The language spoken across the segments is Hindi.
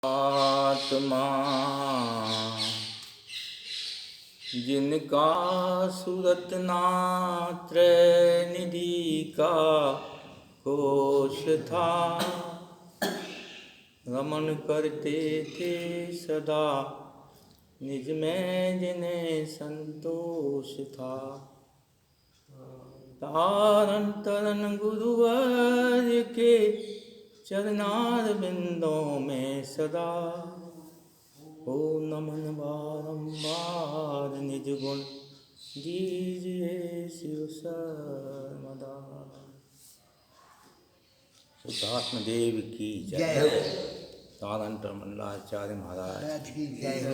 आत्मा जिनका सूरत नात्रय निधि का कोश था, रमन करते थे सदा निज में जिन्हें संतोष था। तारण तरण गुरुवर के चरणार बिंदों में सदा हो नमन बारंबार निज गुण दीजिए शिव सर्वदा। शुद्धात्म देव की जय हो। तारण मंडलाचार्य महाराज की जय हो।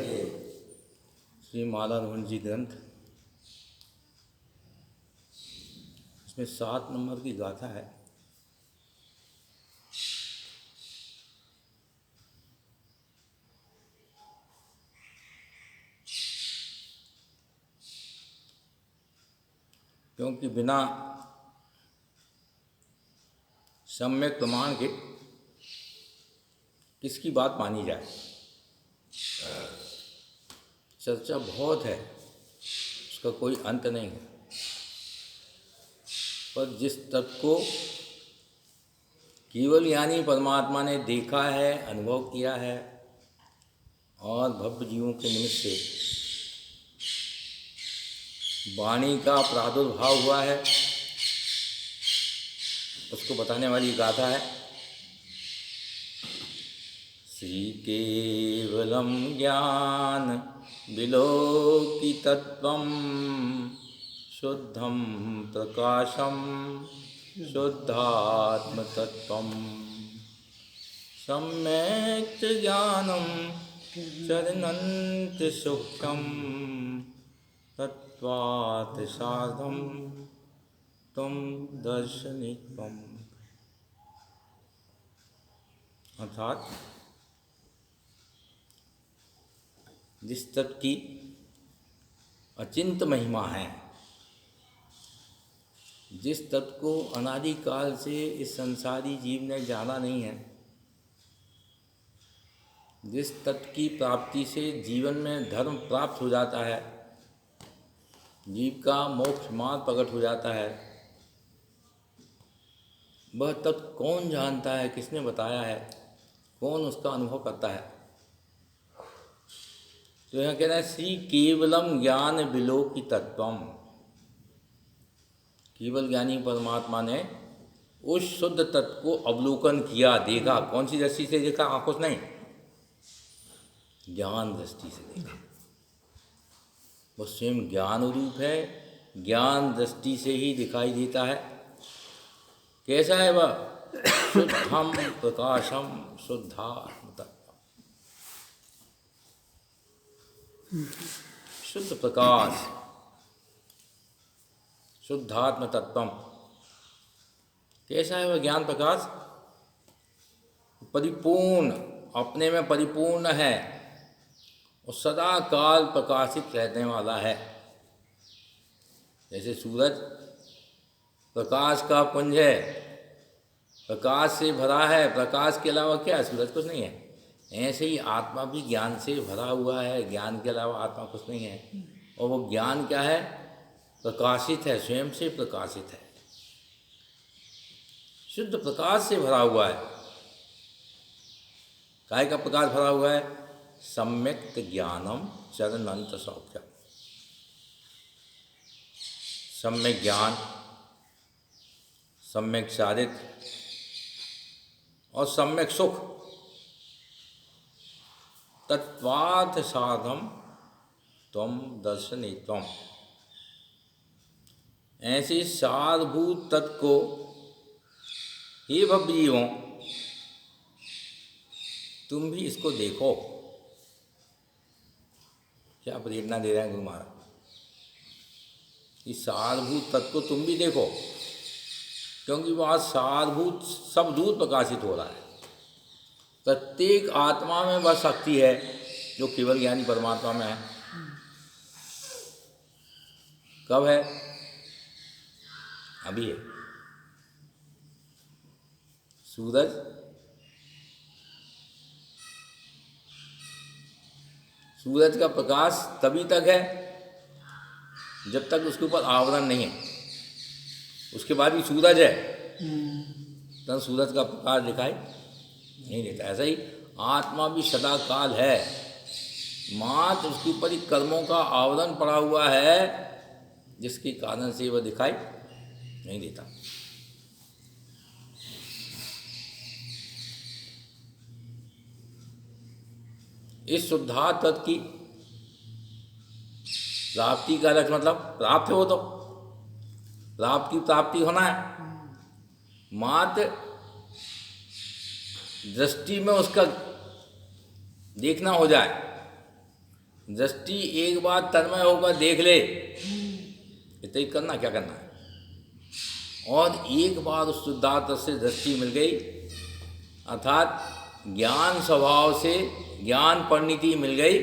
श्री माला रोहन जी ग्रंथ, इसमें 7 नंबर की गाथा है। क्योंकि बिना सम्यक प्रमाण के किसकी बात मानी जाए। चर्चा बहुत है, उसका कोई अंत नहीं है, पर जिस तत्व को केवल यानी परमात्मा ने देखा है, अनुभव किया है और भव्य जीवों के निमित्त से वाणी का प्रादुर्भाव हुआ है, उसको बताने वाली गाथा है। श्री केवलम ज्ञान विलोकितत्वं शुद्धं प्रकाशं शुद्धात्मतत्त्वं सम्यक् ज्ञानं चरन्त सूक्ष्मं तत्त्वात् सार्धं त्वं दर्शनित्वम्। अर्थात जिस तत्व की अचिंत महिमा है, जिस तत्व को अनादिकाल से इस संसारी जीव ने जाना नहीं है, जिस तत्व की प्राप्ति से जीवन में धर्म प्राप्त हो जाता है, जीव का मोक्ष मार्ग प्रकट हो जाता है, वह तत्व कौन जानता है, किसने बताया है, कौन उसका अनुभव करता है। तो यहाँ कहना है श्री केवलम ज्ञान विलोकितत्वम। केवल ज्ञानी परमात्मा ने उस शुद्ध तत्व को अवलोकन किया, देखा। कौन सी दृष्टि से देखा? आंखों से नहीं, ज्ञान दृष्टि से देखा। वो स्वयं ज्ञान रूप है, ज्ञान दृष्टि से ही दिखाई देता है। कैसा है वह? शुद्धम प्रकाशम शुद्धात्म तत्व। शुद्ध प्रकाश, शुद्धात्म तत्वम। कैसा है वह ज्ञान प्रकाश? परिपूर्ण, अपने में परिपूर्ण है और सदा काल प्रकाशित रहने वाला है। जैसे सूरज प्रकाश का पुंज है, प्रकाश से भरा है, प्रकाश के अलावा क्या है? सूरज कुछ नहीं है। ऐसे ही आत्मा भी ज्ञान से भरा हुआ है, ज्ञान के अलावा आत्मा कुछ नहीं है। और वो ज्ञान क्या है? प्रकाशित है, स्वयं से प्रकाशित है, शुद्ध प्रकाश से भरा हुआ है। काय का प्रकाश भरा हुआ है? सम्यक ज्ञानम चरनंत सौख्यम। सम्यक ज्ञान, सम्यक चारित्र और सम्यक सुख, तत्वार्थ साधम त्वं दर्शनित्वम्। ऐसे सारभूत तत्व को हे भव्य जीवों, तुम भी इसको देखो। क्या प्रेरणा दे रहे हैं गुरु महाराज? इस सारभूत तत्व को तुम भी देखो, क्योंकि वहाँ सारभूत सब दूर प्रकाशित हो रहा है। प्रत्येक आत्मा में वह शक्ति है जो केवल ज्ञानी परमात्मा में है। कब है? अभी है। सूरज सूरज का प्रकाश तभी तक है जब तक उसके ऊपर आवरण नहीं है। उसके बाद भी सूरज है, तब सूरज का प्रकाश दिखाई नहीं देता। ऐसा ही आत्मा भी सदा काल है, मात्र उसके ऊपर ही कर्मों का आवरण पड़ा हुआ है, जिसके कारण से वह दिखाई नहीं देता। इस शुद्धात्म तत्व की प्राप्ति का लक्ष्य मतलब प्राप्त हो, तो प्राप्ति होना है। मात्र दृष्टि में उसका देखना हो जाए, दृष्टि एक बार तन्मय होकर देख ले, इतना ही करना, क्या करना है। और एक बार उस शुद्धात्म से दृष्टि मिल गई, अर्थात ज्ञान स्वभाव से ज्ञान परिणति मिल गई,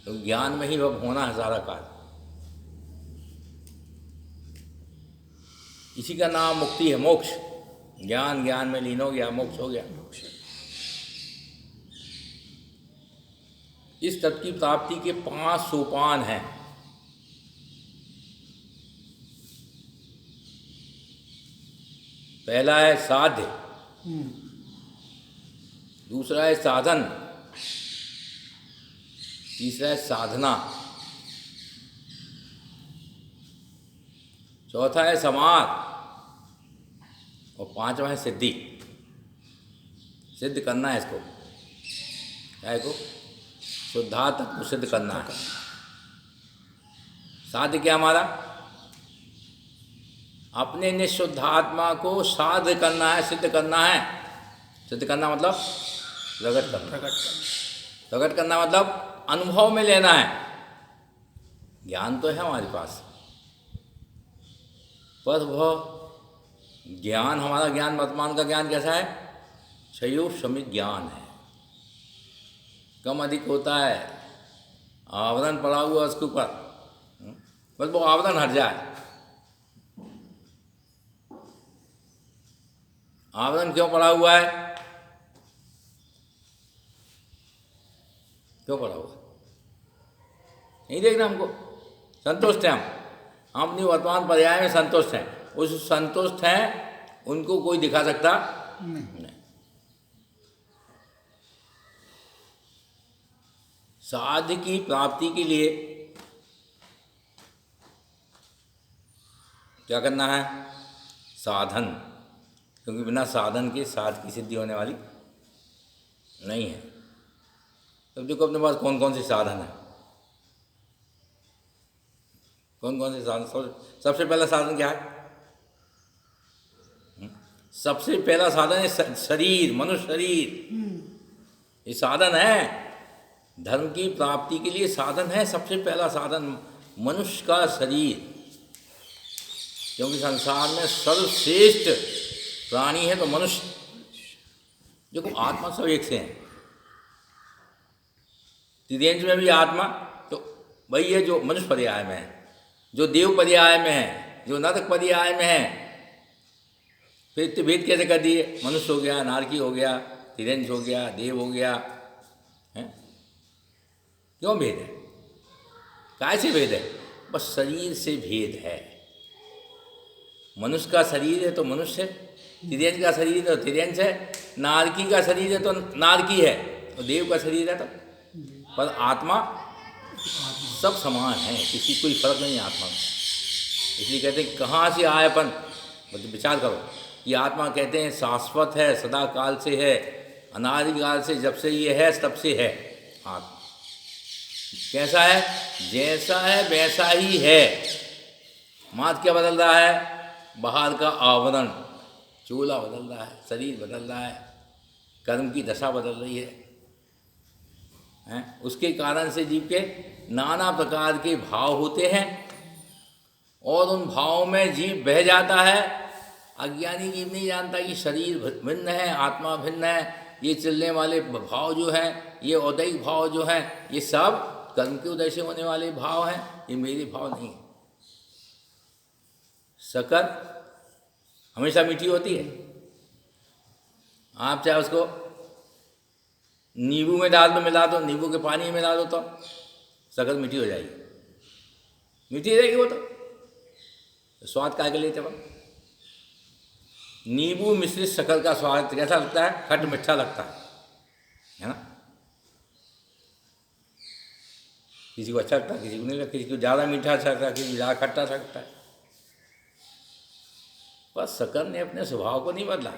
तो ज्ञान में ही वह होना है सारा कार्य। इसी का नाम मुक्ति है, मोक्ष। ज्ञान ज्ञान में लीन हो गया, मोक्ष हो गया। इस तत्व की प्राप्ति के 5 सोपान हैं। पहला है साध्य, दूसरा है साधन, तीसरा है साधना, चौथा है समाध, और 5वां है सिद्धि। सिद्ध करना है इसको, क्या को शुद्धात्म को सिद्ध करना है। साध्य क्या हमारा, अपने निःशुद्धात्मा को साध्य करना है, सिद्ध करना है। सिद्ध करना मतलब प्रकट करना, प्रकट करना मतलब अनुभव में लेना है। ज्ञान तो है हमारे पास, पर वह ज्ञान, हमारा ज्ञान, वर्तमान का ज्ञान कैसा है, क्षयोर शमित ज्ञान है, कम अधिक होता है, आवरण पड़ा हुआ उसके ऊपर, बस वो आवरण हट जाए। आवरण क्यों पड़ा हुआ है, क्यों पड़ा हुआ, नहीं देखना हमको। संतुष्ट हैं हम अपनी वर्तमान पर्याय में संतुष्ट हैं। उस संतुष्ट हैं उनको कोई दिखा सकता नहीं। साध्य की प्राप्ति के लिए क्या करना है, साधन, क्योंकि बिना साधन के साध्य की सिद्धि होने वाली नहीं है। तब देखो अपने पास कौन कौन से साधन है, कौन कौन से साधन। सबसे पहला साधन क्या है, सबसे पहला साधन है शरीर, मनुष्य शरीर। ये साधन है धर्म की प्राप्ति के लिए, साधन है। सबसे पहला साधन मनुष्य का शरीर, क्योंकि संसार में सर्वश्रेष्ठ प्राणी है तो मनुष्य। देखो आत्मा सब एक से हैं, तिर्यंश में भी आत्मा तो वही है जो मनुष्य पर्याय में है, जो देव पर्याय में है, जो नरक पर्याय में है। फिर भेद कैसे कर दिए, मनुष्य हो गया, नारकी हो गया, तिर्यंश हो गया, देव हो गया, है? क्यों भेद है, काय से भेद है, बस शरीर से भेद है। मनुष्य का शरीर है तो मनुष्य है, तिर्यंश का शरीर है तो तिर्यंश है, नारकी का शरीर है तो नारकी है, और देव का शरीर है तो। पर आत्मा सब समान है, किसी कोई फर्क नहीं है आत्मा में। इसलिए कहते हैं कहाँ से आए अपन, मतलब विचार करो। ये आत्मा कहते हैं शाश्वत है, सदा काल से है, अनादि काल से, जब से ये है तब से है। आत्मा कैसा है, जैसा है वैसा ही है। मात्र क्या बदल रहा है, बाहर का आवरण, चोला बदल रहा है, शरीर बदल रहा है, कर्म की दशा बदल रही है, हैं? उसके कारण से जीव के नाना प्रकार के भाव होते हैं, और उन भावों में जीव बह जाता है। अज्ञानी जीव नहीं जानता कि शरीर भिन्न है, आत्मा भिन्न है। ये चलने वाले भाव जो हैं, ये औदैहिक भाव जो हैं, ये सब कर्म के उदय से होने वाले भाव हैं, ये मेरे भाव नहीं है। शक्कर हमेशा मीठी होती है, आप चाहे उसको नींबू में डाल दो, मिला दो, नींबू के पानी में मिला दो तो शक्कर मीठी हो जाएगी, मीठी रहेगी वो तो स्वाद काय के लिए तब नींबू मिश्रित शक्कर का स्वाद कैसा लगता है? खट मीठा लगता है ना। किसी को अच्छा लगता है, किसी को नहीं लगता, किसी को ज़्यादा मीठा अच्छा लगता है, किसी को ज़्यादा खट्टा अच्छा लगता है। बस शक्कर ने अपने स्वभाव को नहीं बदला।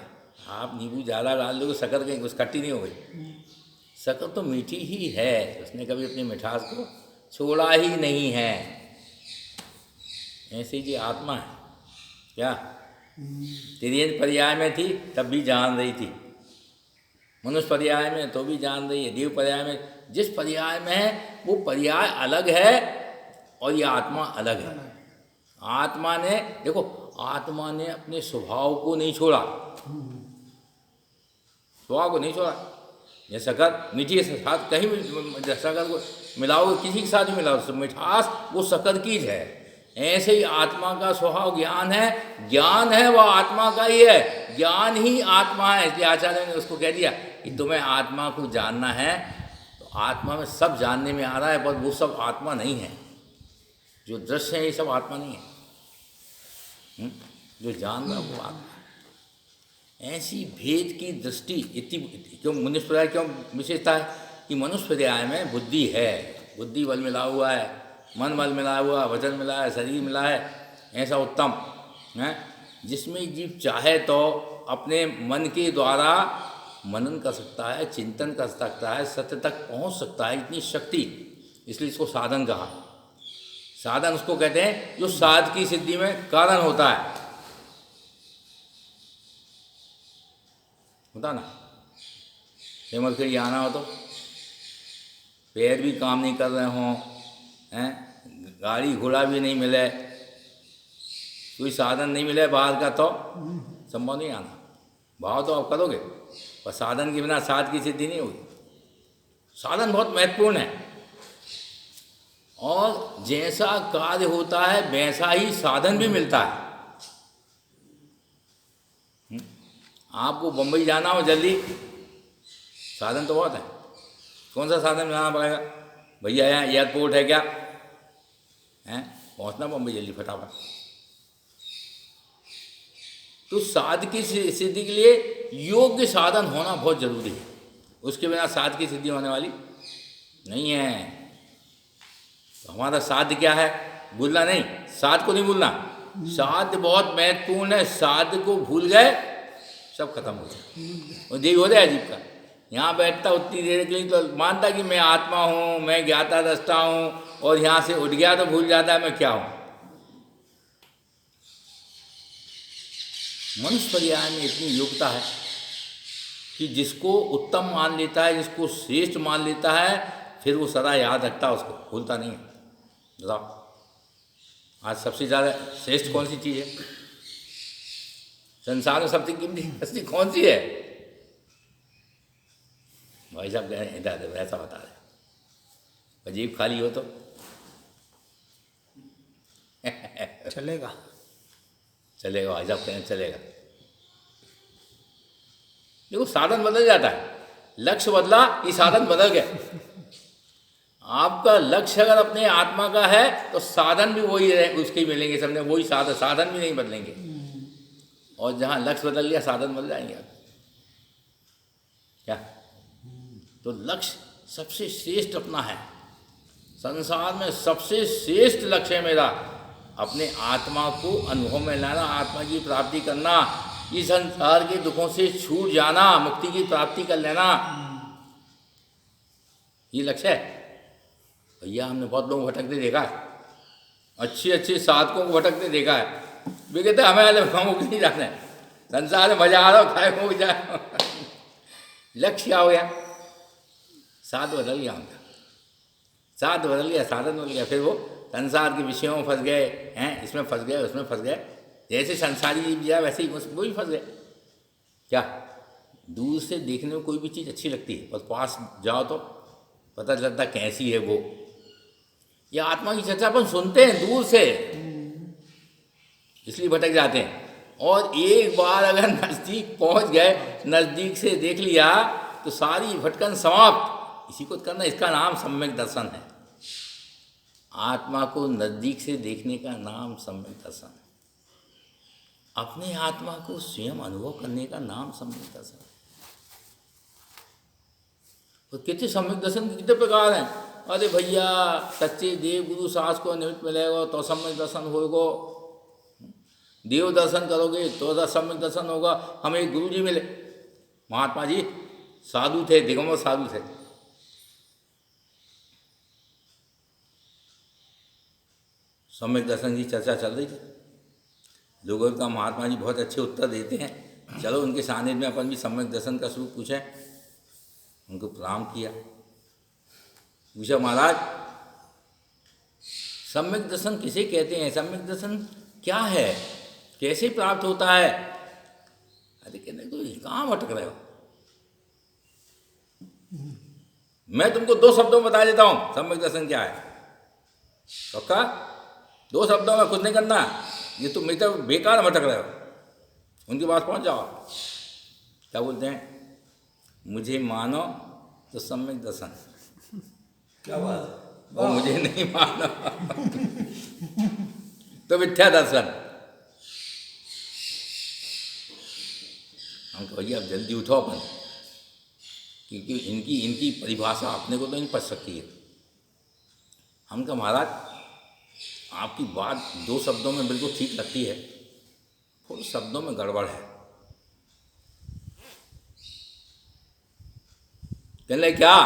आप नींबू ज़्यादा डाल दोगे शक्कर कहीं कुछ खट्टी नहीं हो गई, शक्कर तो मीठी ही है, उसने कभी अपनी मिठास को छोड़ा ही नहीं है। ऐसी जी आत्मा है क्या? तिर्यंत पर्याय में थी तब भी जान रही थी, मनुष्य पर्याय में तो भी जान रही है, देव पर्याय में, जिस पर्याय में है वो पर्याय अलग है और ये आत्मा अलग है। आत्मा ने देखो, आत्मा ने अपने स्वभाव को नहीं छोड़ा, स्वभाव को नहीं छोड़ा। ये शक्कर मीठी के साथ कहीं भी शक्कर को मिलाओगे, किसी के साथ भी मिलाओ, मिठास वो शक्कर की है। ऐसे ही आत्मा का स्वभाव ज्ञान है, ज्ञान है वह आत्मा का ही है, ज्ञान ही आत्मा है। इसलिए आचार्य ने उसको कह दिया कि तुम्हें आत्मा को जानना है, तो आत्मा में सब जानने में आ रहा है, पर वो सब आत्मा नहीं है। जो दृश्य है ये सब आत्मा नहीं है, जो जान रहा वो आत्मा है। ऐसी भेद की दृष्टि इतनी क्यों मनुष्य पर्याय क्यों विशेषता है कि मनुष्य पर्याय में बुद्धि है, बुद्धि बल मिला हुआ है, मन बल मिला हुआ, वचन मिला है, शरीर मिला है, ऐसा उत्तम है जिसमें जीव चाहे तो अपने मन के द्वारा मनन कर सकता है, चिंतन कर सकता है, सत्य तक पहुंच सकता है, इतनी शक्ति। इसलिए इसको साधन कहा। साधन उसको कहते हैं जो साध की सिद्धि में कारण होता ना। हेमल के लिए आना हो तो पैर भी काम नहीं कर रहे हों, हैं, गाड़ी घोड़ा भी नहीं मिले, कोई साधन नहीं मिले बाहर का, तो संभव नहीं आना। भाव तो आप करोगे, पर साधन के बिना साध की सिद्धि नहीं होगी। साधन बहुत महत्वपूर्ण है, और जैसा कार्य होता है वैसा ही साधन भी मिलता है। आपको बम्बई जाना हो जल्दी, साधन तो बहुत है, कौन सा साधन बनाना पड़ेगा? भैया यहाँ एयरपोर्ट है क्या, हैं, पहुँचना बम्बई जल्दी फटाफट। तो साध की सिद्धि के लिए योग्य साधन होना बहुत जरूरी है, उसके बिना साध की सिद्धि होने वाली नहीं है। तो हमारा साध क्या है? भूलना नहीं, साध को नहीं भूलना। साध बहुत महत्वपूर्ण है, साध को भूल गए सब खत्म हो जाए। और यही हो रहा है जीव का। यहाँ बैठता उतनी देर के लिए तो मानता कि मैं आत्मा हूँ, मैं ज्ञाता दृष्टा हूँ, और यहाँ से उठ गया तो भूल जाता है मैं क्या हूँ। मनुष्य पर्याय में इतनी योग्यता है कि जिसको उत्तम मान लेता है, जिसको श्रेष्ठ मान लेता है, फिर वो सदा याद रखता है, उसको भूलता नहीं है। बताओ आज सबसे ज़्यादा श्रेष्ठ कौन सी चीज़ है संसार में? सबसे कीमती हस्ती कौन सी है? भाई साहब इधर ऐसा बता रहे, अजीब खाली हो तो चलेगा चलेगा, भाई साहब कहें चलेगा। देखो साधन बदल जाता है, लक्ष्य बदला ये साधन बदल गए। आपका लक्ष्य अगर अपने आत्मा का है तो साधन भी वही है, उसके ही मिलेंगे, सबने वही साधन भी नहीं बदलेंगे। और जहाँ लक्ष्य बदल गया साधन बदल जाएंगे क्या? तो लक्ष्य सबसे श्रेष्ठ अपना है, संसार में सबसे श्रेष्ठ लक्ष्य है मेरा, अपने आत्मा को अनुभव में लाना, आत्मा की प्राप्ति करना, इस संसार के दुखों से छूट जाना, मुक्ति की प्राप्ति कर लेना, ये लक्ष्य है। भैया हमने बहुत लोगों को भटकते देखा है, अच्छे साधकों को भटकते देखा है। वे कहते हमें मुक्त नहीं जाना है, संसार में मजा आ रहा हो, खाए हो जाए। लक्ष्य क्या हो गया? साध बदल गया उनका, साध बदल गया, साधन बदल गया। फिर वो संसार के विषयों में फंस गए हैं, इसमें फंस गए, उसमें फंस गए। जैसे संसारी जीव जिया वैसे ही वो भी फंस गए। क्या दूर से देखने में कोई भी चीज़ अच्छी लगती है, पर पास जाओ तो पता चलता कैसी है वो। ये आत्मा की चर्चा अपन सुनते हैं दूर से, इसलिए भटक जाते हैं। और एक बार अगर नज़दीक पहुंच गए, नज़दीक से देख लिया, तो सारी भटकन समाप्त। इसी को करना, इसका नाम सम्यक दर्शन है। आत्मा को नज़दीक से देखने का नाम सम्यक दर्शन है। अपने आत्मा को स्वयं अनुभव करने का नाम सम्यक दर्शन है। तो कितने सम्यक दर्शन के कितने प्रकार हैं। अरे भैया, सच्चे देव गुरु सास को निमित्त मिलेगा तो सम्यक दर्शन होगा। देव दर्शन करोगे तो सम्यक दर्शन होगा। हमें एक गुरु जी मिले, महात्मा जी साधु थे, दिगंबर साधु थे। सम्यक दर्शन की चर्चा चल रही थी। लोगों का महात्मा जी बहुत अच्छे उत्तर देते हैं, चलो उनके सानिध्य में अपन भी सम्यक दर्शन का स्वरूप पूछें। उनको प्रणाम किया, पूछा महाराज सम्यक दर्शन किसे कहते हैं, सम्यक दर्शन क्या है, कैसे प्राप्त होता है। अरे कहने तो कहाँ भटक रहे हो, मैं तुमको 2 शब्दों में बता देता हूँ सम्यक दर्शन क्या है। पक्का 2 शब्दों में कुछ नहीं करना, ये तुम मेरे तो बेकार भटक रहे हो। उनके पास पहुँच जाओ, क्या बोलते हैं, मुझे मानो तो सम्यक दर्शन, क्या बात, और मुझे नहीं मानो तो मिथ्या दर्शन। हम कहिए अब जल्दी उठो अपन, क्योंकि इनकी परिभाषा अपने को तो नहीं पच सकती है। हम कहा महाराज आपकी बात 2 शब्दों में बिल्कुल ठीक लगती है, थोड़े शब्दों में गड़बड़ है। कहने लगे क्या,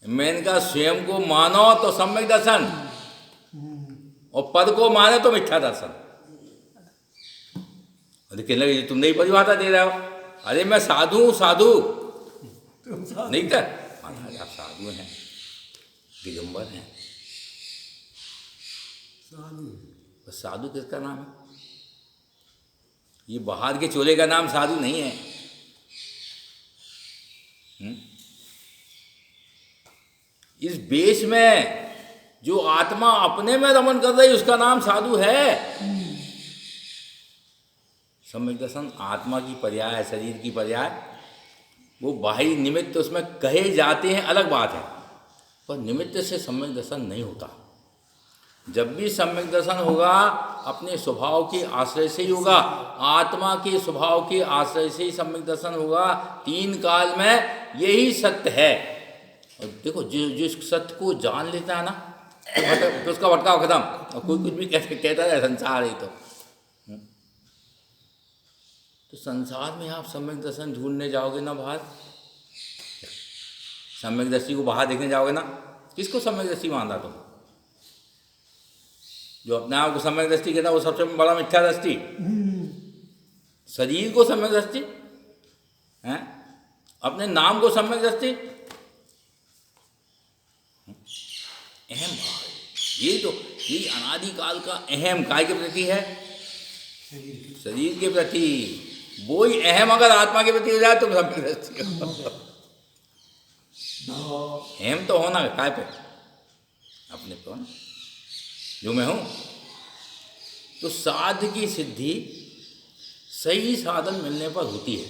मैंने कहा स्वयं को मानो तो सम्यक दर्शन, और पद को माने तो मिथ्या दर्शन। अरे कहने लगे तुम नहीं परिभाषा दे रहे हो। अरे मैं साधु हूँ, साधु नहीं था। महाराज आप साधु हैं, दिगंबर हैं, साधु किसका नाम है, ये बाहर के चोले का नाम साधु नहीं है। इस बेश में जो आत्मा अपने में रमन कर रही उसका नाम साधु है। सम्यक दर्शन आत्मा की पर्याय है, शरीर की पर्याय। वो बाह्य निमित्त उसमें कहे जाते हैं, अलग बात है, पर निमित्त से सम्यक दर्शन नहीं होता। जब भी सम्यक दर्शन होगा अपने स्वभाव के आश्रय से ही होगा, आत्मा के स्वभाव के आश्रय से ही सम्यक दर्शन होगा। 3 काल में यही सत्य है। और देखो जिस सत्य को जान लेता है ना, तो उसका भटकाव खत्म। और कोई कुछ भी कहता है संसार है तो संसार में आप सम्यक दर्शन ढूंढने जाओगे ना बाहर, सम्यक दृष्टि को बाहर देखने जाओगे ना, किसको सम्यक दृष्टि मानता तुम? जो अपने आप को सम्यक दृष्टि कहता है वो सबसे बड़ा मिथ्या दृष्टि। शरीर को सम्यक दृष्टि है, अपने नाम को सम्यक दृष्टि, अहम भाव। ये तो ये अनादिकाल का अहम काय के प्रति है, शरीर के प्रति। वो ही अहम अगर आत्मा के प्रति हो जाए तो सम्यक दृष्टि अहम तो होना काय पे, अपने पे होना, जो मैं हूँ। तो साध की सिद्धि सही साधन मिलने पर होती है।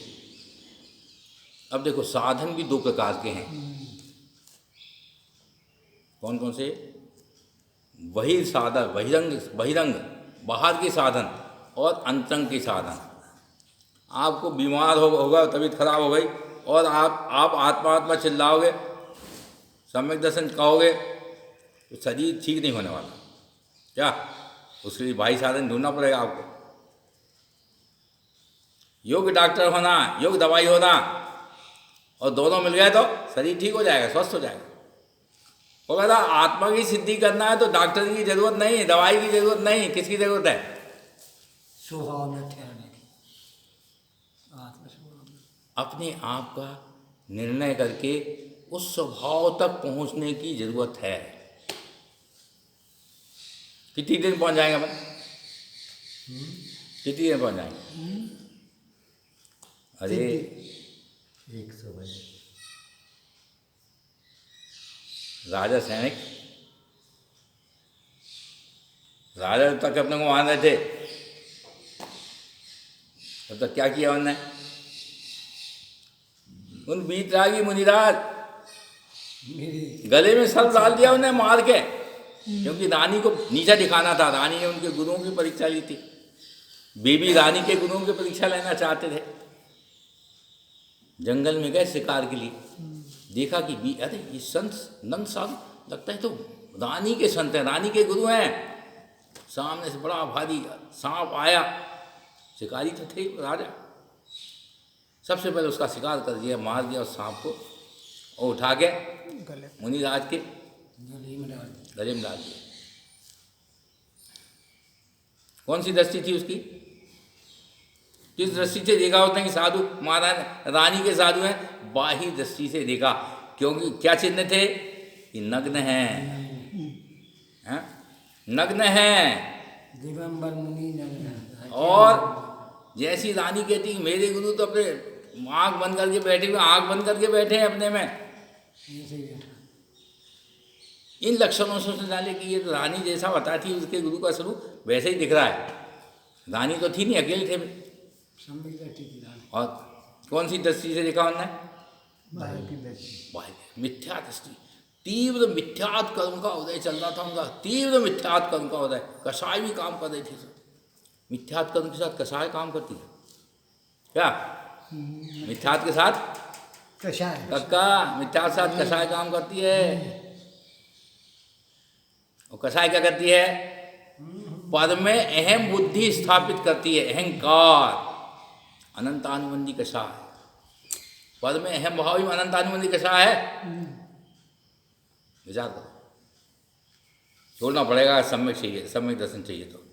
अब देखो साधन भी 2 प्रकार के हैं। कौन कौन से? बहिर्साधन, बहिरंग बाहर के साधन, और अंतरंग के साधन। आपको बीमार होगा, तबीयत खराब हो गई और आप आत्मा चिल्लाओगे, सम्यक दर्शन कहोगे, तो शरीर ठीक नहीं होने वाला। क्या उसके लिए बाह्य साधन ढूंढना पड़ेगा आपको। योग्य डॉक्टर होना, योग्य दवाई होना, और दोनों मिल गए तो शरीर ठीक हो जाएगा, स्वस्थ हो जाएगा। वो कहता आत्मा की सिद्धि करना है तो डॉक्टर की जरूरत नहीं, दवाई की जरूरत नहीं, किसकी जरूरत है? स्वभाव में ठहरने की, आत्म स्वभाव में अपने आप का निर्णय करके उस स्वभाव तक पहुंचने की जरूरत है। कितनी दिन पहुंच जाएंगे अपन? कितनी दिन पहुंच जाएंगे? अरे 1 समय राजा सैनिक, राजा तक अपने को मान रहे थे, तब तक क्या किया उन्होंने? उन वीतरागी मुनिराज मेरी गले में सर्प डाल दिया उन्हें मार के, क्योंकि रानी को नीचा दिखाना था। रानी ने उनके गुरुओं की परीक्षा ली थी, बेबी रानी के गुरुओं की परीक्षा लेना चाहते थे। जंगल में गए शिकार के लिए, देखा कि अरे ये संत नंद साधु लगता है तो रानी के संत हैं, रानी के गुरु हैं। सामने से बड़ा भारी सांप आया, शिकारी तो थे राजा, सबसे पहले उसका शिकार कर दिया, मार दिया उस सांप को, और उठा के गले मुनिराज के गले में डाल दिया। गले में डाल दिया। कौन सी दृष्टि थी उसकी? किस दृष्टि से देखा उसने कि साधु महाराज रानी के साधु हैं? बाह्य दृष्टि से देखा, क्योंकि क्या चिन्ह थे कि नग्न हैं, नग्न हैं। दिगंबर मुनि नग्न। और जैसी रानी कहती कि मेरे गुरु तो अपने आँख बंद करके बैठे हुए, आँख बंद करके बैठे हैं अपने में, ऐसे ही बैठा। इन लक्षणों से उसने डाले कि ये तो रानी जैसा बताती है उसके गुरु का स्वरूप वैसे ही दिख रहा है। रानी तो थी नहीं, अकेले थे। सम्यक दृष्टि की रानी। और कौन सी दृष्टि से देखा उन्होंने? बाहर की दृष्टि। मिथ्या दृष्टि, तीव्र मिथ्यात कर्म का उदय चल रहा था उनका, तीव्र मिथ्यात कर्म का उदय। कषाय भी काम कर रही थी सब, मिथ्यात कर्म के साथ कषाय काम करती है क्या? मिथ्यात के साथ कषाय, कक्का, मिथ्यात के साथ कषाय काम करती है। और कषाय क्या करती है? पद में अहम बुद्धि स्थापित करती है, अहंकार, अनंतानुबंधी कषाय। पद में अहम भाव ही अनंतानुबंधी कषाय है। विचार करो, छोड़ना पड़ेगा, सम्यक चाहिए, सम्यक दर्शन चाहिए। तो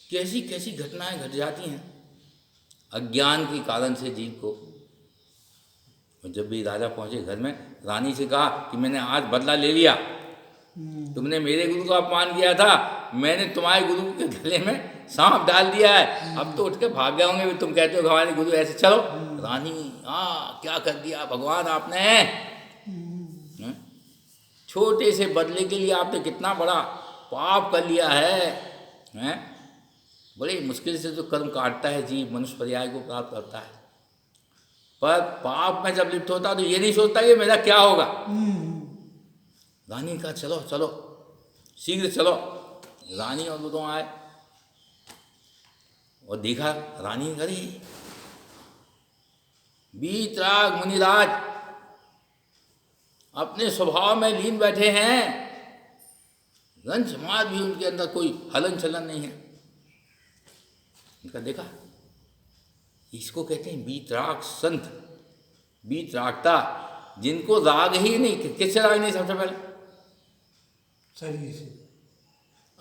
कैसी कैसी घटनाएं घट जाती हैं अज्ञान के कारण से जीव को। और जब भी राजा पहुंचे घर में, रानी से कहा कि मैंने आज बदला ले लिया, तुमने मेरे गुरु का अपमान किया था, मैंने तुम्हारे गुरु के गले में सांप डाल दिया है, अब तो उठ के भाग गए होंगे, तुम कहते हो कि हमारे गुरु ऐसे। चलो रानी, क्या कर दिया भगवान आपने, छोटे से बदले के लिए आपने कितना बड़ा पाप कर लिया है। बड़ी मुश्किल से जो कर्म काटता है जीव, मनुष्य पर्याय को प्राप्त करता है, पर पाप में जब लिप्त होता तो ये नहीं सोचता कि मेरा क्या होगा। रानी कहा चलो चलो शीघ्र चलो। रानी और दोनों आए और देखा, रानी अरे वीतराग मुनिराज अपने स्वभाव में लीन बैठे हैं, रंच मार भी उनके अंदर कोई हलन चलन नहीं है। उनका देखा, इसको कहते हैं वीतराग संत, वीतरागता, जिनको राग ही नहीं। किससे राग नहीं? सबसे पहले शरीर से,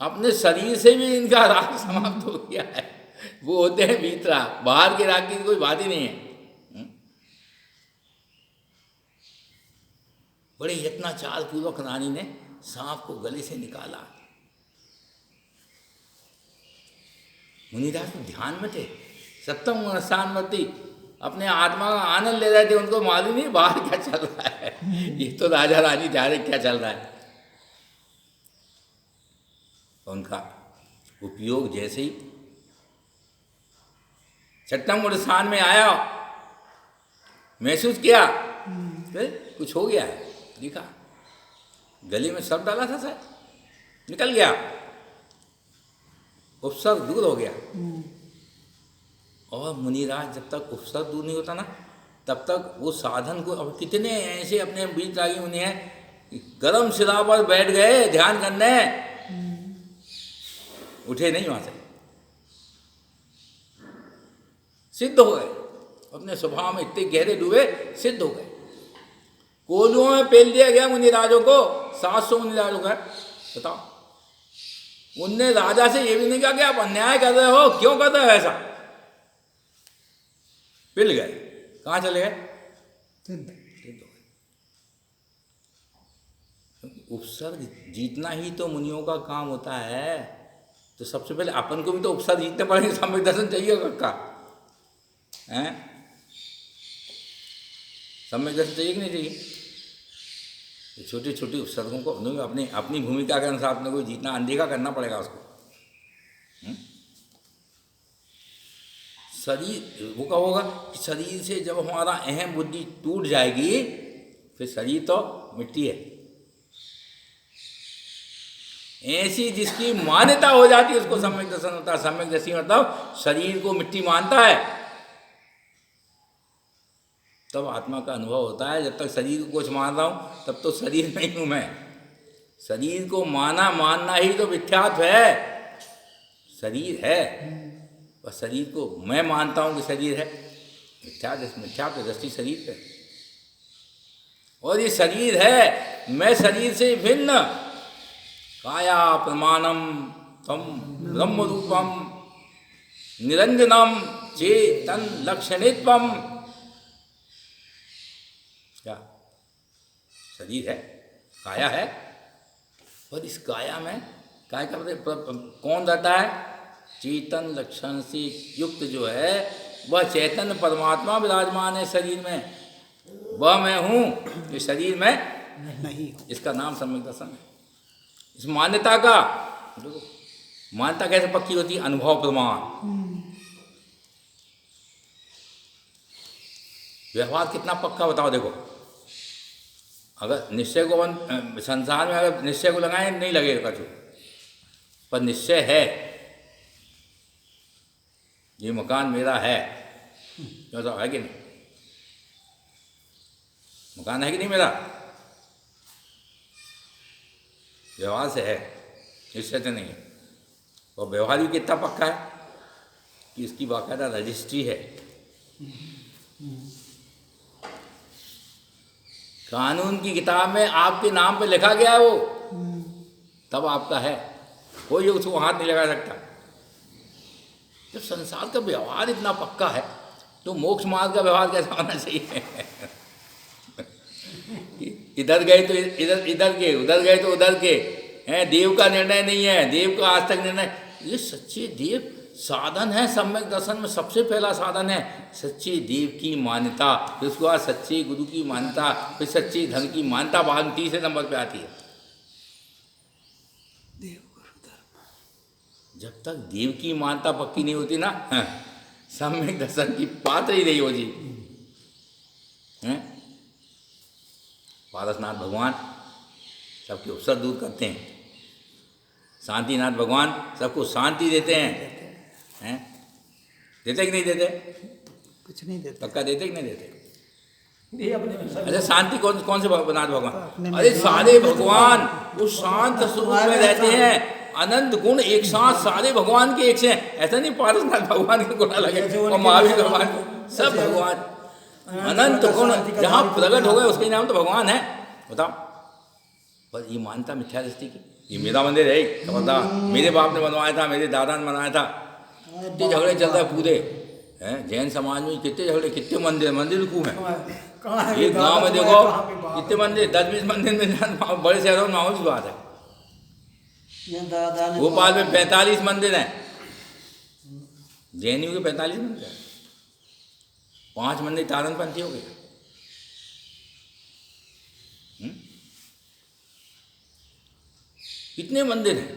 अपने शरीर से भी इनका राग समाप्त हो गया है। वो होते हैं वीतराग, बाहर के राग की कोई बात ही नहीं है। बड़े यत्नाचार पूर्वक रानी ने सांप को गले से निकाला। मुनिराज तो ध्यान में थे, सप्तम स्थानवर्ती, अपने आत्मा का आनंद ले रहे थे, उनको मालूम नहीं बाहर क्या चल रहा है। ये तो राजा रानी जाने क्या चल रहा है। उनका उपयोग जैसे ही छठम स्थान में आया, महसूस किया कुछ हो गया है। देखा गले में सर्प डाला था सर, निकल गया, उपसर्ग दूर हो गया। और मुनिराज जब तक उपसर्ग दूर नहीं होता ना, तब तक वो साधन को, अब कितने ऐसे अपने वीतरागी मुनि हैं, गरम शिला पर बैठ गए ध्यान करने, उठे नहीं वहां से, सिद्ध हो गए, अपने स्वभाव में इतने गहरे डूबे, सिद्ध हो गए। कोलुओं में पेल दिया गया मुनिराजों को, 700 मुनिराजों का। बताओ, उनने राजा से ये भी नहीं कहा कि आप अन्याय कर रहे हो, क्यों कर रहे हो ऐसा। पिल गए, कहाँ चले गए? सिद्ध। उपसर्ग जीतना ही तो मुनियों का काम होता है। तो सबसे पहले अपन को भी तो उपसर्ग जीतने पड़ेंगे, सम्यक दर्शन चाहिए का हैं, सम्यक दर्शन चाहिए कि नहीं चाहिए? छोटी छोटी उपसर्गों को अपनी अपनी भूमिका के अनुसार अपने को जीतना, अनदेखा करना पड़ेगा उसको। शरीर वो कब होगा कि शरीर से जब हमारा अहम बुद्धि टूट जाएगी, फिर शरीर तो मिट्टी है। ऐसी जिसकी मान्यता हो जाती है उसको सम्यक दर्शन होता है। सम्यक दर्शी मतलब शरीर को मिट्टी मानता है, तब आत्मा का अनुभव होता है। जब तक शरीर को कुछ मान रहा हूँ तब तो शरीर नहीं हूँ मैं। शरीर को मानना ही तो मिथ्यात्व है। शरीर है, बस शरीर को मैं मानता हूँ कि शरीर है, मिथ्यात्व दृष्टि शरीर है। और ये शरीर है, मैं शरीर से भिन्न। काया प्रमाणम तम ब्रह्म रूपम निरंजनम चेतन लक्षणित्वम। क्या शरीर है, काया है, और इस काया में काय का मतलब कौन रहता है? चेतन लक्षण से युक्त जो है वह चैतन्य परमात्मा विराजमान है शरीर में। वह मैं हूँ, ये शरीर में नहीं। इसका नाम सम्यक दर्शन है। इस मान्यता का देखो, मान्यता कैसे पक्की होती है? अनुभव प्रमाण। व्यवहार कितना पक्का बताओ। देखो, अगर निश्चय को संसार में अगर निश्चय को लगाएं नहीं लगेगा कुछ, पर निश्चय है ये मकान मेरा है, क्यों है कि नहीं? मकान है कि नहीं मेरा? व्यवहार से है, निश्चय से नहीं है। और व्यवहार भी कितना पक्का है कि इसकी बाकायदा रजिस्ट्री है। कानून की किताब में आपके नाम पे लिखा गया है वो, तब आपका है, कोई उसको हाथ नहीं लगा सकता। जब संसार का व्यवहार इतना पक्का है तो मोक्ष मार्ग का व्यवहार कैसा होना चाहिए? इधर गए तो इधर के, उधर गए तो उधर के हैं। देव का निर्णय नहीं है, देव का आज तक निर्णय। ये सच्चे देव साधन है। सम्यक दर्शन में सबसे पहला साधन है सच्चे देव की मान्यता, फिर उसके बाद सच्चे गुरु की मान्यता, फिर सच्चे धर्म की मान्यता बाद में तीसरे नंबर पे आती है। जब तक देव की मान्यता पक्की नहीं होती ना, सम्यक दर्शन की पात्र ही नहीं होती। पारसनाथ भगवान सबके उपसर दूर करते हैं, शांतिनाथ भगवान सबको शांति देते हैं। देते कि नहीं देते? कुछ नहीं देते। पक्का देते कि नहीं देते? ये अपने में सब अच्छा, शांति कौन से नाथ भगवान? अरे सारे भगवान वो शांत स्वरूप में रहते हैं। अनंत गुण एक साथ सारे भगवान के एक से हैं। ऐसा नहीं पारसनाथ भगवान के गुण अलग है और महावीर भगवान, सब भगवान अनंत गुण जहाँ प्रकट हो गए उसके नाम तो भगवान है। बताओ, पर ये मानता मिथ्या दृष्टि की, ये मेरा मंदिर है, खबरदार, मेरे बाप ने बनवाया था, मेरे दादा ने बनाया था। कितने झगड़े चलते हैं पूरे हैं जैन समाज में, कितने झगड़े, कितने मंदिर खूब हैं। एक गांव में देखो कितने मंदिर, 10-20 मंदिर में, बड़े शहरों में मामूली बात है। भोपाल में 45 मंदिर हैं, जैनियों के 45 मंदिर हैं, 5 मंदिर तारनपंथी हो गए। कितने मंदिर हैं?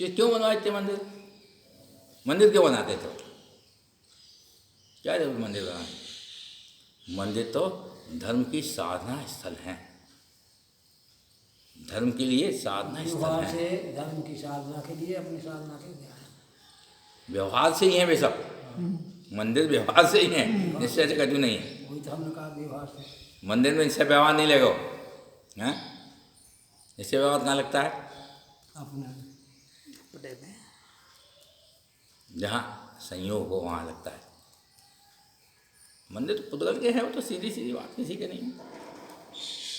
ये क्यों बनवाए इतने मंदिर? मंदिर क्यों बनाते थे? क्या जरूर मंदिर बनाए? मंदिर तो धर्म की साधना स्थल हैं, धर्म के लिए साधना स्थल है। से धर्म की साधना के लिए, अपनी साधना के लिए व्यवहार से ही है वे सब। मंदिर व्यवहार से ही है, निश्चय से कभी नहीं है। वही तो हमने कहा व्यवहार से। मंदिर में इससे व्यवहार नहीं लगो, हैं? इससे व्यवहार कहाँ लगता है? अपने जहाँ संयोग हो वहाँ लगता है। मंदिर तो पुद्गल के हैं, वो तो सीधी सीधी बात, किसी के नहीं।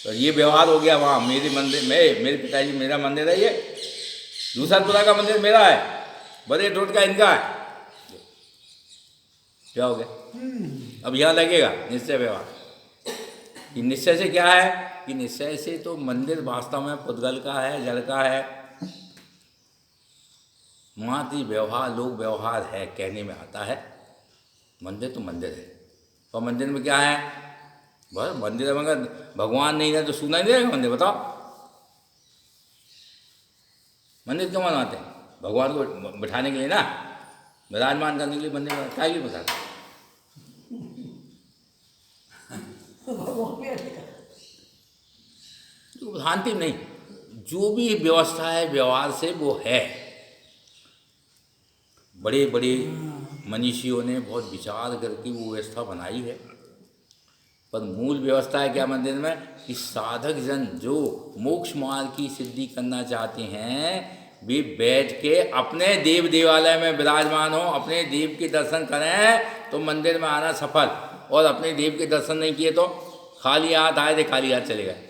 तो ये व्यवहार हो गया वहाँ, मेरे मंदिर में, मेरे पिताजी मेरा मंदिर है, ये दूसरा का मंदिर मेरा है, बड़े रोड का इनका है। क्या हो गया? अब यहाँ लगेगा निश्चय व्यवहार। कि निश्चय से क्या है कि निश्चय से तो मंदिर वास्तव में पुद्गल का है, जड़ का है। मात्र व्यवहार, लोग व्यवहार है कहने में आता है। मंदिर तो मंदिर है, और मंदिर में क्या है? बस मंदिर में अगर भगवान नहीं है तो सुना नहीं रहेगा मंदिर। बताओ, मंदिर क्यों बनाते हैं? भगवान को बिठाने के लिए ना, विराजमान करने के लिए मंदिर क्या के लिए बताते हैं? भ्रांति नहीं, जो भी व्यवस्था है व्यवहार से वो है। बड़े बड़े मनीषियों ने बहुत विचार करके वो व्यवस्था बनाई है, पर मूल व्यवस्था है क्या मंदिर में कि साधक जन जो मोक्ष मार्ग की सिद्धि करना चाहते हैं वे बैठ के अपने देव देवालय में विराजमान हो, अपने देव के दर्शन करें तो मंदिर में आना सफल, और अपने देव के दर्शन नहीं किए तो खाली हाथ आए थे खाली हाथ चले गए।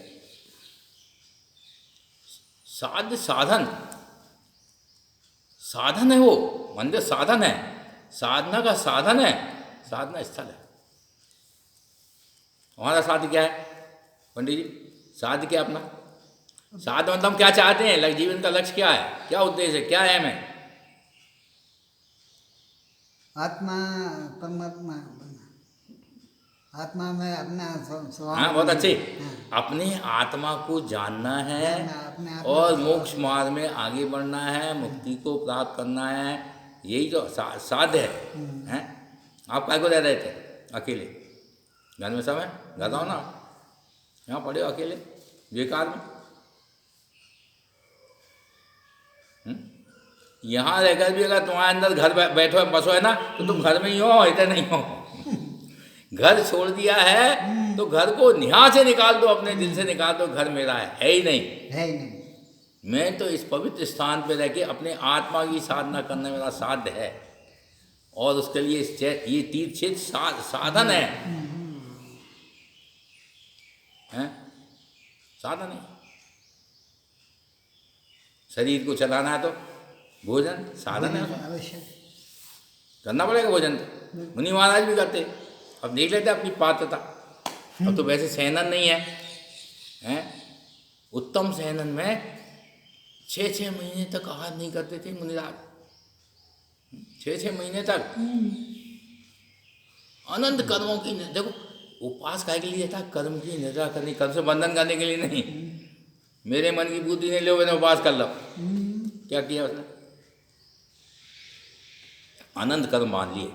साध्य साधन, साधन है वो मंदिर, साधन है, साधना का साधन है, साधना स्थल है। हमारा साध्य क्या है पंडित जी? साध्य क्या अपना? साध्य मतलब क्या चाहते हैं, जीवन का लक्ष्य क्या है, क्या उद्देश्य है, क्या है? मैं आत्मा परमात्मा, आत्मा में अपना स्वभाव। हाँ बहुत अच्छे। हाँ। अपने आत्मा को जानना है अपने आत्मा और को मोक्ष मार्ग में आगे बढ़ना है, मुक्ति को प्राप्त करना है, यही तो साध्य है। हैं? आप काय को रह रहे थे अकेले? घर में सब है, घर आओ ना, यहाँ पड़े हो अकेले बेकार में। यहाँ रहकर भी अगर तुम्हारे अंदर घर बैठो बसो है ना तो तुम घर में ही हो, इधर नहीं हो। घर छोड़ दिया है तो घर को यहाँ से निकाल दो, अपने दिल से निकाल दो, घर मेरा है ही नहीं, है ही नहीं। मैं तो इस पवित्र स्थान पे रह के अपने आत्मा की साधना करने मेरा साध्य है, और उसके लिए ये तीर्थ क्षेत्र साधन है, हैं? साधन है। शरीर को चलाना है तो भोजन साधन है, अवश्य करना पड़ेगा भोजन। मुनि महाराज भी करते, अब देख लेते अपनी पात्रता। अब तो वैसे सहनन नहीं है, हैं? उत्तम सहनन में 6-6 महीने तक आहार नहीं करते थे मुनिराज, 6-6 महीने तक अनंत कर्मों की। देखो उपवास काहे के लिए था? कर्म की निद्रा करनी, कर्म से बंधन करने के लिए नहीं। मेरे मन की बुद्धि नहीं लो, मैंने उपवास कर लो। क्या किया उसने? अनंत कर्म मान लिए,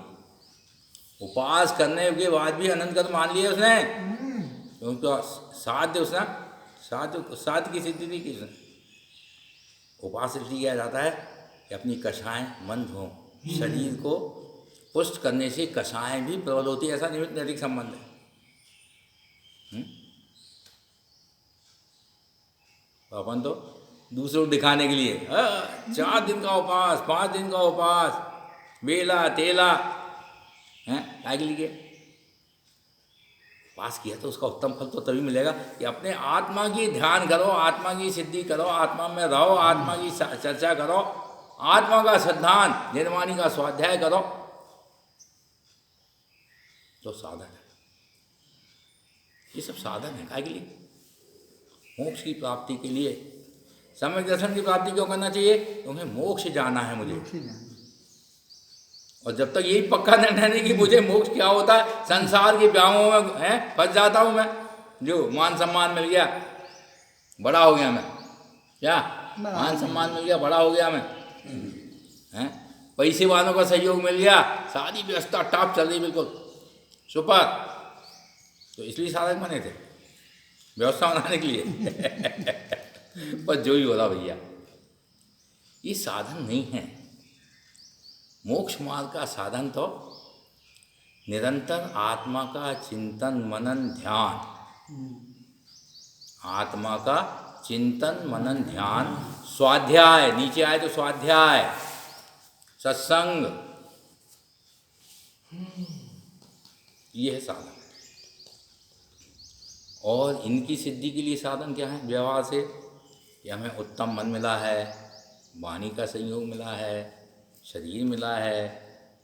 उपवास करने के बाद भी अनंत कर्म मान लिए उसने, क्योंकि साध्य उसने साध्य की सिद्धि नहीं की उसने। उपवास सिद्धि किया जाता है कि अपनी कषाएं मंद हों, शरीर को पुष्ट करने से कषाएं भी प्रबल होती है, ऐसा निमित्त नैतिक संबंध है। तो अपन तो दूसरों को दिखाने के लिए 4 दिन का उपवास, 5 दिन का उपवास, बेला तेला हैं, काय के लिए पास किया तो उसका उत्तम फल तो तभी मिलेगा कि अपने आत्मा की ध्यान करो, आत्मा की सिद्धि करो, आत्मा में रहो, आत्मा की चर्चा करो, आत्मा का सिद्धांत निर्वाणी का स्वाध्याय करो, तो साधन है। ये सब साधन है काय के लिए? मोक्ष की प्राप्ति के लिए। सम्यक दर्शन की प्राप्ति क्यों करना चाहिए? क्योंकि मोक्ष जाना है मुझे, और जब तक यही पक्का निर्णय नहीं कि मुझे मोक्ष क्या होता है, संसार के व्यामों में हैं फंस जाता हूँ मैं। जो मान सम्मान मिल गया, बड़ा हो गया मैं, क्या मान सम्मान मिल गया, बड़ा हो गया मैं, हैं पैसे वालों का सहयोग मिल गया, सारी व्यवस्था टॉप चल रही बिल्कुल सुपर, तो इसलिए साधक बने थे व्यवस्था बनाने के लिए। पर जो ही हो रहा भैया, ये साधन नहीं है। मोक्ष मार्ग का साधन तो निरंतर आत्मा का चिंतन मनन ध्यान, आत्मा का चिंतन मनन ध्यान, स्वाध्याय, नीचे आए तो स्वाध्याय, सत्संग, ये है साधन। और इनकी सिद्धि के लिए साधन क्या है? व्यवहार से कि हमें उत्तम मन मिला है, वाणी का संयोग मिला है, शरीर मिला है,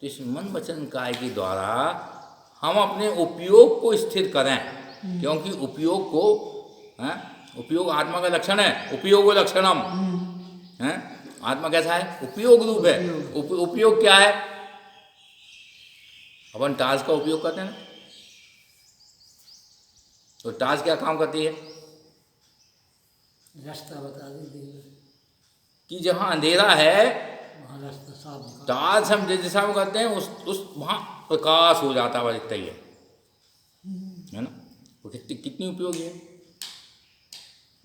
तो इस मन वचन काय के द्वारा हम अपने उपयोग को स्थिर करें, क्योंकि उपयोग को उपयोग आत्मा का लक्षण है, उपयोग लक्षणम है। आत्मा कैसा है? उपयोग रूप है। उपयोग क्या है? अपन टार्च का उपयोग करते हैं ना, तो टार्च क्या काम करती है? रास्ता बता दीजिए कि जहाँ अंधेरा है वहाँ रास्ता साफ दिखा। टार्च हम जिस दिशा में करते हैं उस वहाँ प्रकाश हो जाता है, दिखता ही है ना। वो कितनी उपयोगी है।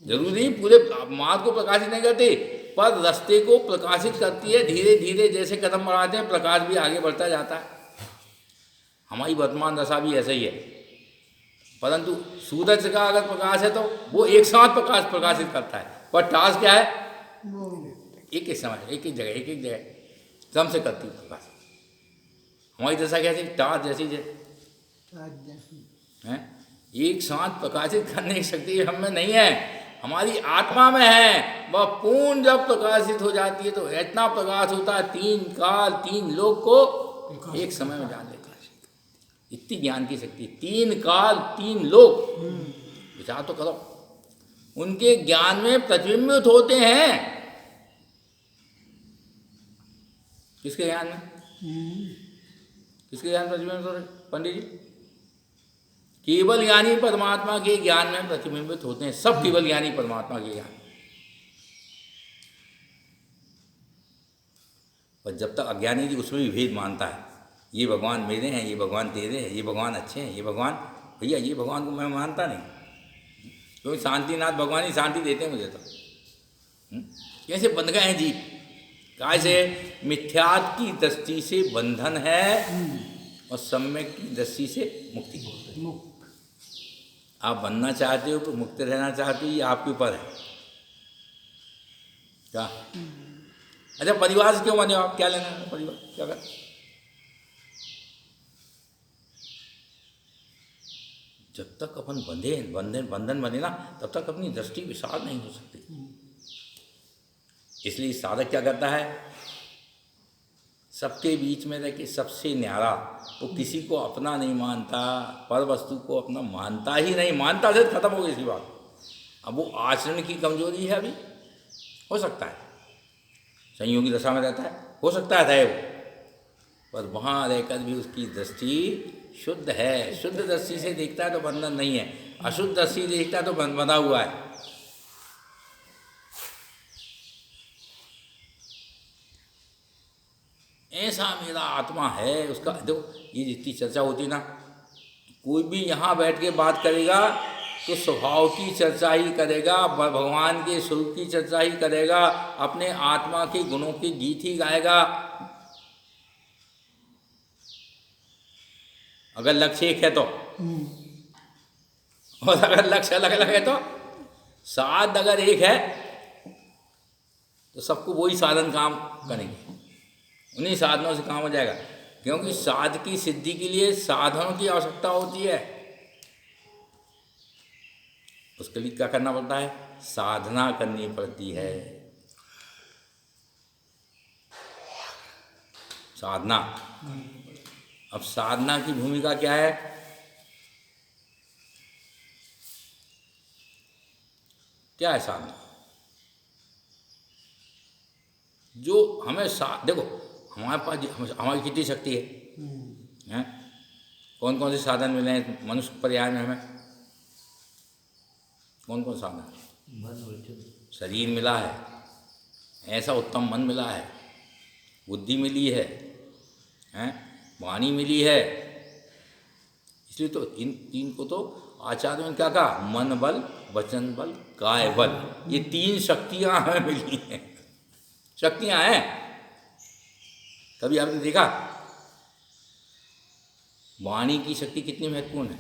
जरूरी नहीं पूरे मार्ग को प्रकाशित नहीं करती, पर रास्ते को प्रकाशित करती है। धीरे धीरे जैसे कदम बढ़ाते हैं प्रकाश भी आगे बढ़ता जाता है। हमारी वर्तमान दशा भी ऐसा ही है, परंतु सूरज का अगर प्रकाश है तो वो एक साथ प्रकाश प्रकाशित करता है, पर टास्क क्या है, वो एक एक समय एक एक जगह क्रम से करती है प्रकाश। हमारी दशा कैसी, टास्क जैसी आज जैसी है, एक साथ प्रकाशित करने की शक्ति हम में नहीं है, हमारी आत्मा में है। वह पूर्ण जब प्रकाशित हो जाती है तो इतना प्रकाश होता है, 3 काल 3 लोक को एक समय में जान लेता है। इतनी ज्ञान की शक्ति, 3 काल 3 लोक, विचार तो करो। उनके ज्ञान में प्रतिबिंबित होते हैं। किसके ज्ञान में, किसके ज्ञान प्रतिबिंबित हो रहे पंडित जी? केवल ज्ञानी परमात्मा के ज्ञान में प्रतिबिंबित होते हैं, सब केवल ज्ञानी परमात्मा के ज्ञान। पर जब तक अज्ञानी जी उसमें भी भेद मानता है, ये भगवान मेरे हैं, ये भगवान तेरे हैं, ये भगवान अच्छे हैं, ये भगवान, भैया ये भगवान को मैं मानता नहीं, क्योंकि शांतिनाथ भगवान ही शांति देते हैं मुझे तो। कैसे बंध गए हैं जी, कैसे मिथ्यात की दृष्टि से बंधन है और सम्यक की दृष्टि से मुक्ति। आप बनना चाहते हो तो मुक्त रहना चाहते हो, ये आपके ऊपर है क्या। अच्छा परिवार से क्यों बने हो आप, क्या लेना है परिवार, क्या कर? जब तक अपन बंधन बने ना तब तक अपनी दृष्टि विशाल नहीं हो सकती। इसलिए साधक क्या करता है, सबके बीच में रह के सबसे न्यारा, वो किसी को अपना नहीं मानता, पर वस्तु को अपना मानता ही नहीं, मानता से खत्म हो गई इसकी बात। अब वो आचरण की कमजोरी है, अभी हो सकता है संयोगी दशा में रहता है, हो सकता है वो, पर वहाँ रहकर भी उसकी दृष्टि शुद्ध है, शुद्ध दृष्टि से देखता है तो बंधन नहीं है, अशुद्ध दृष्टि से देखता है तो बंधा हुआ है। ऐसा मेरा आत्मा है उसका। देखो ये जितनी चर्चा होती ना, कोई भी यहाँ बैठ के बात करेगा तो स्वभाव की चर्चा ही करेगा, भगवान के स्वरूप की चर्चा ही करेगा, अपने आत्मा के गुणों के गीत ही गाएगा। अगर लक्ष्य एक है तो, और अगर लक्ष्य अलग अलग है तो, साध अगर एक है तो सबको वही साधन काम करेंगे, उन्हीं साधनों से काम हो जाएगा। क्योंकि साध की सिद्धि के लिए साधनों की आवश्यकता होती है, उसके लिए क्या करना पड़ता है, साधना करनी पड़ती है। साधना, अब साधना की भूमिका क्या है, क्या है साधना? जो हमें देखो हमारे पास हमारी कितनी शक्ति है? कौन कौन से साधन मिले हैं मनुष्य पर्याय में हमें? कौन कौन साधन? शरीर मिला है, ऐसा उत्तम मन मिला है, बुद्धि मिली है, वाणी मिली है। इसलिए तो इन 3 को तो आचार्यों ने क्या कहा, मन बल, वचन बल, काय बल, ये 3 शक्तियाँ हमें मिली हैं। शक्तियाँ हैं, कभी आपने देखा वाणी की शक्ति कितनी महत्वपूर्ण है?